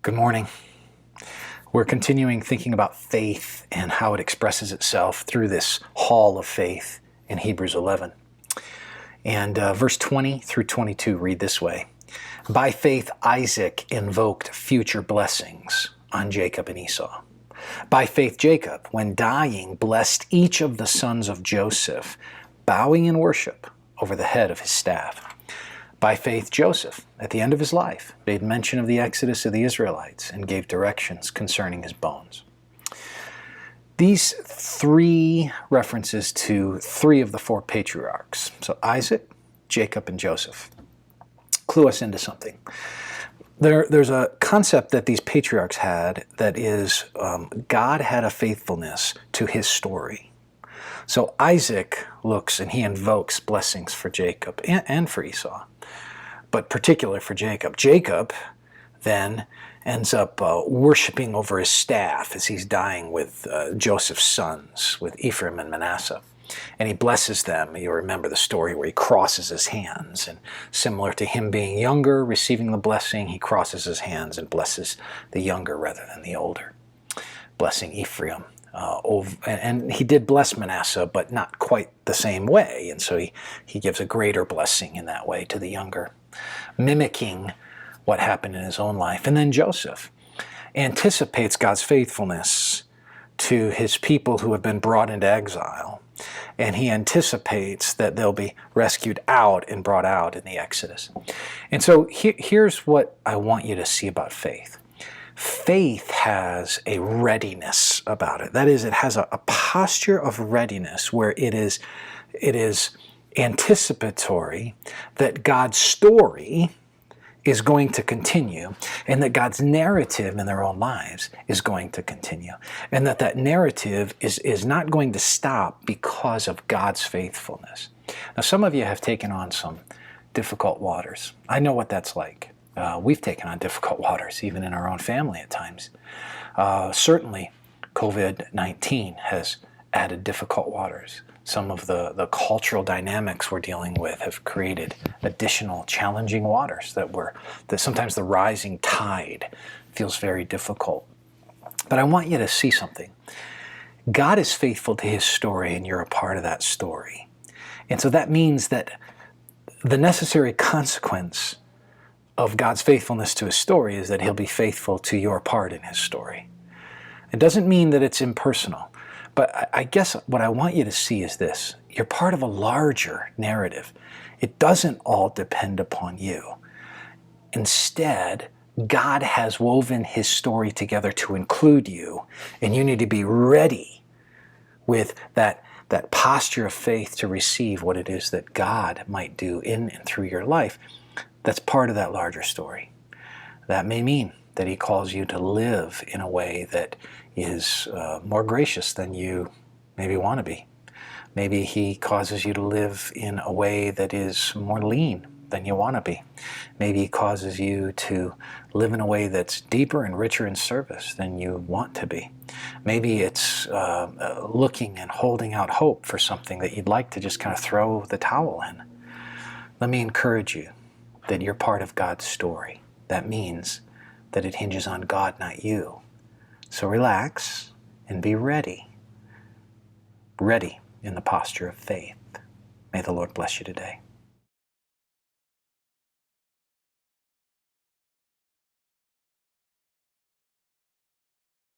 Good morning. We're continuing thinking about faith and how it expresses itself through this hall of faith in Hebrews 11. And verse 20 through 22 read this way. By faith, Isaac invoked future blessings on Jacob and Esau. By faith, Jacob, when dying, blessed each of the sons of Joseph, bowing in worship over the head of his staff. By faith, Joseph, at the end of his life, made mention of the exodus of the Israelites and gave directions concerning his bones. These three references to three of the four patriarchs, so Isaac, Jacob, and Joseph, clue us into something. There's a concept that these patriarchs had that is God had a faithfulness to his story. So Isaac looks and he invokes blessings for Jacob and for Esau, but particularly for Jacob. Jacob then ends up worshiping over his staff as he's dying with Joseph's sons, with Ephraim and Manasseh. And he blesses them. You remember the story where he crosses his hands. And similar to him being younger, receiving the blessing, he crosses his hands and blesses the younger rather than the older, blessing Ephraim. And he did bless Manasseh, but not quite the same way. And so he gives a greater blessing in that way to the younger, mimicking what happened in his own life. And then Joseph anticipates God's faithfulness to his people who have been brought into exile. And he anticipates that they'll be rescued out and brought out in the Exodus. And so here's what I want you to see about faith. Faith has a readiness about it. That is, it has a posture of readiness where it is anticipatory that God's story is going to continue and that God's narrative in their own lives is going to continue. And that narrative is not going to stop because of God's faithfulness. Now, some of you have taken on some difficult waters. I know what that's like. We've taken on difficult waters, even in our own family at times. Certainly, COVID-19 has added difficult waters. Some of the cultural dynamics we're dealing with have created additional challenging waters that sometimes the rising tide feels very difficult. But I want you to see something. God is faithful to his story, and you're a part of that story. And so that means that the necessary consequence of God's faithfulness to his story is that he'll be faithful to your part in his story. It doesn't mean that it's impersonal, but I guess what I want you to see is this. You're part of a larger narrative. It doesn't all depend upon you. Instead, God has woven his story together to include you, and you need to be ready with that posture of faith to receive what it is that God might do in and through your life. That's part of that larger story. That may mean that he calls you to live in a way that is more gracious than you maybe want to be. Maybe he causes you to live in a way that is more lean than you want to be. Maybe he causes you to live in a way that's deeper and richer in service than you want to be. Maybe it's looking and holding out hope for something that you'd like to just kind of throw the towel in. Let me encourage you that you're part of God's story. That means that it hinges on God, not you. So relax and be ready. Ready in the posture of faith. May the Lord bless you today.